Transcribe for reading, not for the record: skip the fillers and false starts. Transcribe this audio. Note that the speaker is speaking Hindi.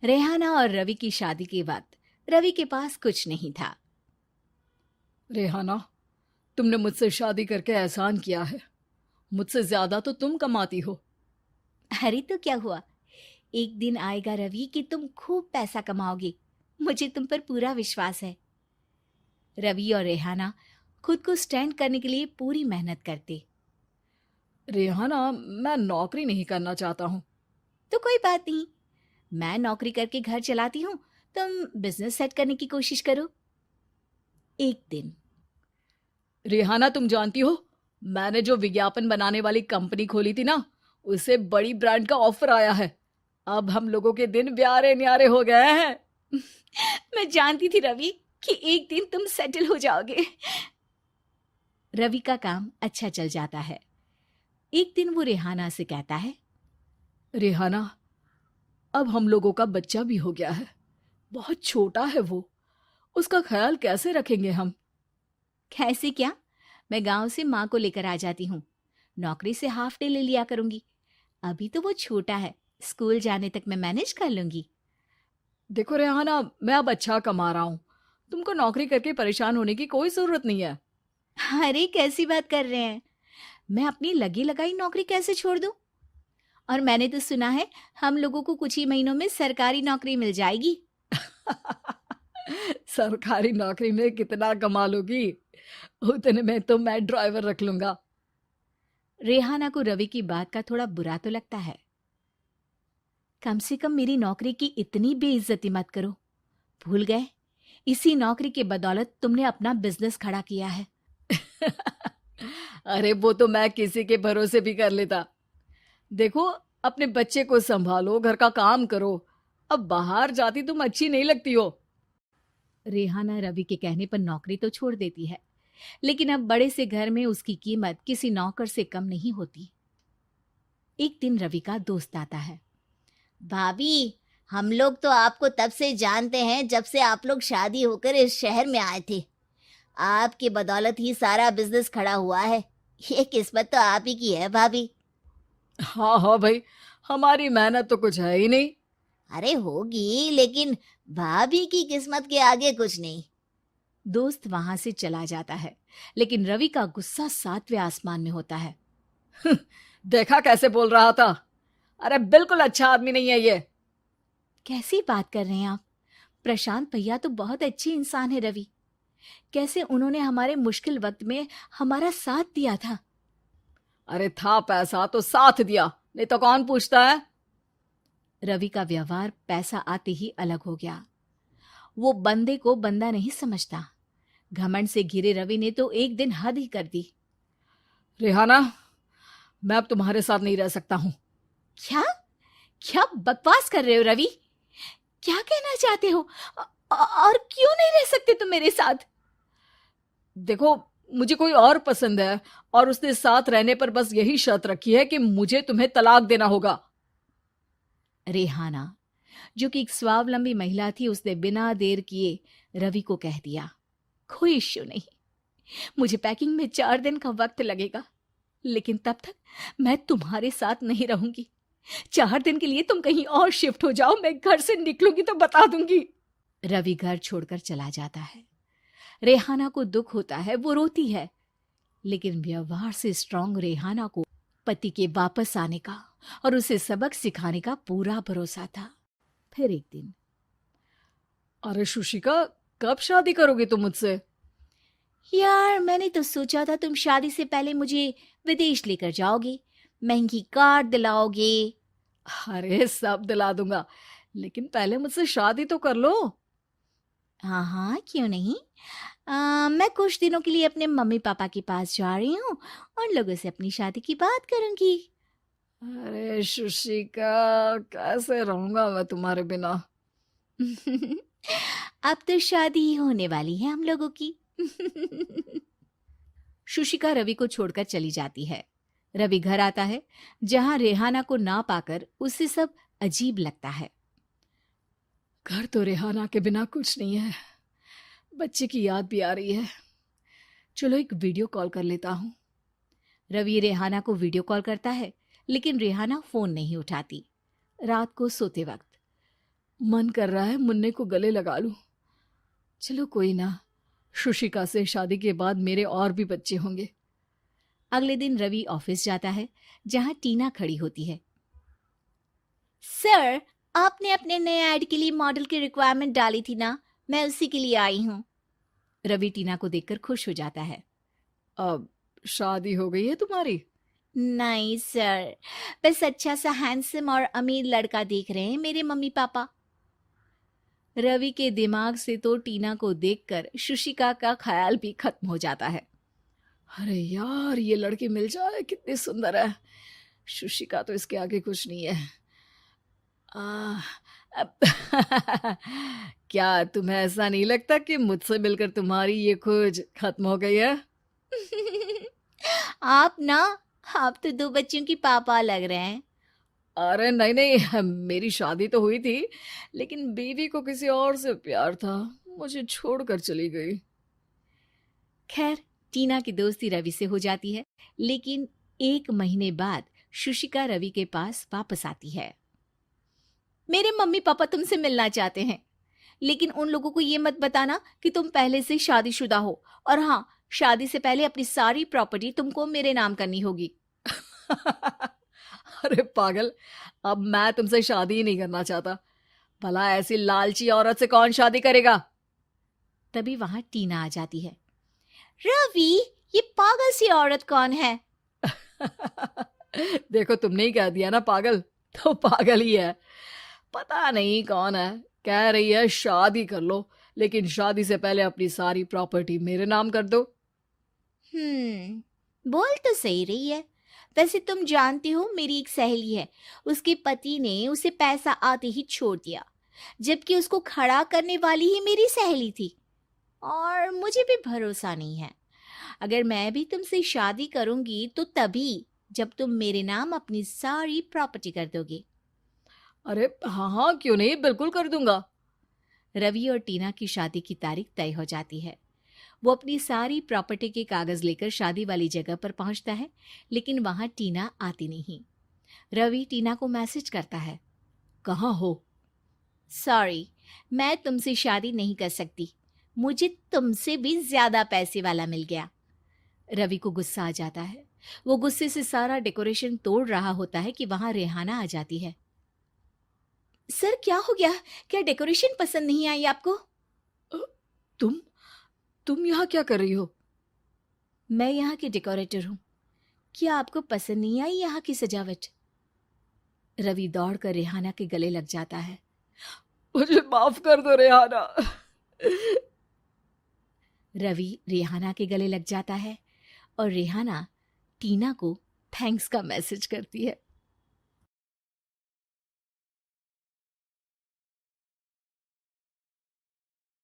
रेहाना और रवि की शादी के वक्त रवि के पास कुछ नहीं था। रेहाना, तुमने मुझसे शादी करके एहसान किया है। मुझसे ज्यादा तो तुम कमाती हो। अरे तो क्या हुआ, एक दिन आएगा रवि कि तुम खूब पैसा कमाओगे। मुझे तुम पर पूरा विश्वास है। रवि और रेहाना खुद को स्टैंड करने के लिए पूरी मेहनत करते। रेहाना, मैं नौकरी नहीं करना चाहता हूँ। तो कोई बात नहीं, मैं नौकरी करके घर चलाती हूँ, तुम बिजनेस सेट करने की कोशिश करो। एक दिन रेहाना, तुम जानती हो, मैंने जो विज्ञापन बनाने वाली कंपनी खोली थी ना, उसे बड़ी ब्रांड का ऑफर आया है। अब हम लोगों के दिन ब्यारे न्यारे हो गए हैं। मैं जानती थी रवि कि एक दिन तुम सेटल हो जाओगे। रवि का काम अच्छा चल जाता है। एक दिन वो रेहाना से कहता है, रेहाना, अब हम लोगों का बच्चा भी हो गया है। बहुत छोटा है वो। उसका ख्याल कैसे रखेंगे हम? कैसे क्या, मैं गांव से माँ को लेकर आ जाती हूँ। नौकरी से हाफ डे ले लिया करूंगी। अभी तो वो छोटा है, स्कूल जाने तक मैं मैनेज कर लूंगी। देखो रेहाना, मैं अब अच्छा कमा रहा हूँ। तुमको नौकरी करके परेशान होने की कोई जरूरत नहीं है। अरे कैसी बात कर रहे हैं, मैं अपनी लगी लगाई नौकरी कैसे छोड़ दूं? और मैंने तो सुना है हम लोगों को कुछ ही महीनों में सरकारी नौकरी मिल जाएगी। सरकारी नौकरी में कितना कमा लोगी? उतने में तो मैं ड्राइवर रख लूंगा। रेहाना को रवि की बात का थोड़ा बुरा तो लगता है। कम से कम मेरी नौकरी की इतनी बेइज्जती मत करो। भूल गए, इसी नौकरी के बदौलत तुमने अपना बिजनेस खड़ा किया है। अरे वो तो मैं किसी के भरोसे भी कर लेता। देखो, अपने बच्चे को संभालो, घर का काम करो। अब बाहर जाती तुम अच्छी नहीं लगती हो। रेहाना रवि के कहने पर नौकरी तो छोड़ देती है, लेकिन अब बड़े से घर में उसकी कीमत किसी नौकर से कम नहीं होती। एक दिन रवि का दोस्त आता है। भाभी, हम लोग तो आपको तब से जानते हैं जब से आप लोग शादी होकर इस शहर में आए थे। आपकी बदौलत ही सारा बिजनेस खड़ा हुआ है। ये किस्मत तो आप ही की है भाभी। हाँ हाँ भाई, हमारी मेहनत तो कुछ है ही नहीं। अरे होगी, लेकिन भाभी की किस्मत के आगे कुछ नहीं। दोस्त वहां से चला जाता है, लेकिन रवि का गुस्सा सातवें आसमान में होता है। देखा कैसे बोल रहा था? अरे बिल्कुल अच्छा आदमी नहीं है ये। कैसी बात कर रहे हैं आप? प्रशांत भैया तो बहुत अच्छे इंसान है रवि। कैसे उन्होंने हमारे मुश्किल वक्त में हमारा साथ दिया था। अरे था पैसा तो साथ दिया, नहीं तो कौन पूछता है? रवि का व्यवहार पैसा आते ही अलग हो गया। वो बंदे को बंदा नहीं समझता। घमंड से घिरे रवि ने तो एक दिन हद ही कर दी। रेहाना, मैं अब तुम्हारे साथ नहीं रह सकता हूँ। क्या क्या बकवास कर रहे हो रवि? क्या कहना चाहते हो? और क्यों नहीं रह सकते तुम मेरे साथ? देखो, मुझे कोई और पसंद है, और उसने साथ रहने पर बस यही शर्त रखी है कि मुझे तुम्हें तलाक देना होगा। रेहाना, जो कि एक स्वावलंबी महिला थी, उसने बिना देर किए रवि को कह दिया, कोई इश्यू नहीं, मुझे पैकिंग में 4 दिन का वक्त लगेगा, लेकिन तब तक मैं तुम्हारे साथ नहीं रहूंगी। 4 दिन के लिए तुम कहीं और शिफ्ट हो जाओ, मैं घर से निकलूंगी तो बता दूंगी। रवि घर छोड़कर चला जाता है। रेहाना को दुख होता है, वो रोती है, लेकिन व्यवहार से स्ट्रांग रेहाना को पति के वापस आने का और उसे सबक सिखाने का पूरा भरोसा था। फिर एक दिन, अरे शुशिका, कब शादी करोगे तुम मुझसे? यार मैंने तो सोचा था तुम शादी से पहले मुझे विदेश लेकर जाओगे, महंगी कार दिलाओगे। अरे सब दिला दूंगा, लेकिन पहले मुझसे शादी तो कर लो। हाँ हाँ, क्यों नहीं। मैं कुछ दिनों के लिए अपने मम्मी पापा के पास जा रही हूँ और लोगों से अपनी शादी की बात करूंगी। अरे शुशिका, कैसे रहूंगा मैं तुम्हारे बिना? अब तो शादी ही होने वाली है हम लोगों की। शुशिका रवि को छोड़कर चली जाती है। रवि घर आता है, जहां रेहाना को ना पाकर उसे सब अजीब लगता है। घर तो रेहाना के बिना कुछ नहीं है। बच्चे की याद भी आ रही है। चलो एक वीडियो कॉल कर लेता हूँ। रवि रेहाना को वीडियो कॉल करता है, लेकिन रेहाना फोन नहीं उठाती। रात को सोते वक्त मन कर रहा है मुन्ने को गले लगा लूं। चलो कोई ना, शुशिका से शादी के बाद मेरे और भी बच्चे होंगे। अगले दिन रवि ऑफिस जाता है, जहां टीना खड़ी होती है। सर, आपने अपने नए ऐड के लिए मॉडल की रिक्वायरमेंट डाली थी ना, मैं उसी के लिए आई हूँ। रवि टीना को देखकर खुश हो जाता है। अब शादी हो गई है तुम्हारी? नहीं सर, बस अच्छा सा हैंडसम और अमीर लड़का देख रहे हैं मेरे मम्मी पापा। रवि के दिमाग से तो टीना को देखकर शुशिका का ख्याल भी खत्म हो जाता है। अरे यार, ये लड़की मिल जाए कितनी सुंदर है। शुशिका तो इसके आगे कुछ नहीं है। अब क्या तुम्हें ऐसा नहीं लगता कि मुझसे मिलकर तुम्हारी ये खोज खत्म हो गई है? आप तो 2 बच्चों की पापा लग रहे हैं। अरे नहीं नहीं, मेरी शादी तो हुई थी, लेकिन बीवी को किसी और से प्यार था, मुझे छोड़कर चली गई। खैर, टीना की दोस्ती रवि से हो जाती है, लेकिन 1 महीने बाद शुशिका रवि के पास वापस आती है। मेरे मम्मी पापा तुमसे मिलना चाहते हैं, लेकिन उन लोगों को ये मत बताना कि तुम पहले से शादीशुदा हो, और हाँ, शादी से पहले अपनी सारी प्रॉपर्टी तुमको मेरे नाम करनी होगी। अरे पागल, अब मैं तुमसे शादी ही नहीं करना चाहता। भला ऐसी लालची औरत से कौन शादी करेगा? तभी वहां टीना आ जाती है। रवि, ये पागल सी औरत कौन है? देखो, तुमने ही कह दिया ना पागल, तो पागल ही है। पता नहीं कौन है, कह रही है शादी कर लो, लेकिन शादी से पहले अपनी सारी प्रॉपर्टी मेरे नाम कर दो। बोल तो सही रही है। वैसे तुम जानती हो, मेरी एक सहेली है, उसके पति ने उसे पैसा आते ही छोड़ दिया, जबकि उसको खड़ा करने वाली ही मेरी सहेली थी। और मुझे भी भरोसा नहीं है। अगर मैं भी तुमसे शादी करूंगी तो तभी जब तुम मेरे नाम अपनी सारी प्रॉपर्टी कर दोगे। अरे हाँ हाँ, क्यों नहीं, बिल्कुल कर दूंगा। रवि और टीना की शादी की तारीख तय हो जाती है। वो अपनी सारी प्रॉपर्टी के कागज लेकर शादी वाली जगह पर पहुंचता है, लेकिन वहां टीना आती नहीं। रवि टीना को मैसेज करता है। कहाँ हो? सॉरी, मैं तुमसे शादी नहीं कर सकती, मुझे तुमसे भी ज्यादा पैसे वाला मिल गया। रवि को गुस्सा आ जाता है। वो गुस्से से सारा डेकोरेशन तोड़ रहा होता है कि वहां रेहाना आ जाती है। सर, क्या हो गया? क्या डेकोरेशन पसंद नहीं आई आपको? तुम यहाँ क्या कर रही हो? मैं यहाँ की डेकोरेटर हूँ। क्या आपको पसंद नहीं आई यहाँ की सजावट? रवि दौड़कर रेहाना के गले लग जाता है। मुझे माफ कर दो रेहाना। रवि रेहाना के गले लग जाता है और रेहाना टीना को थैंक्स का मैसेज करती है।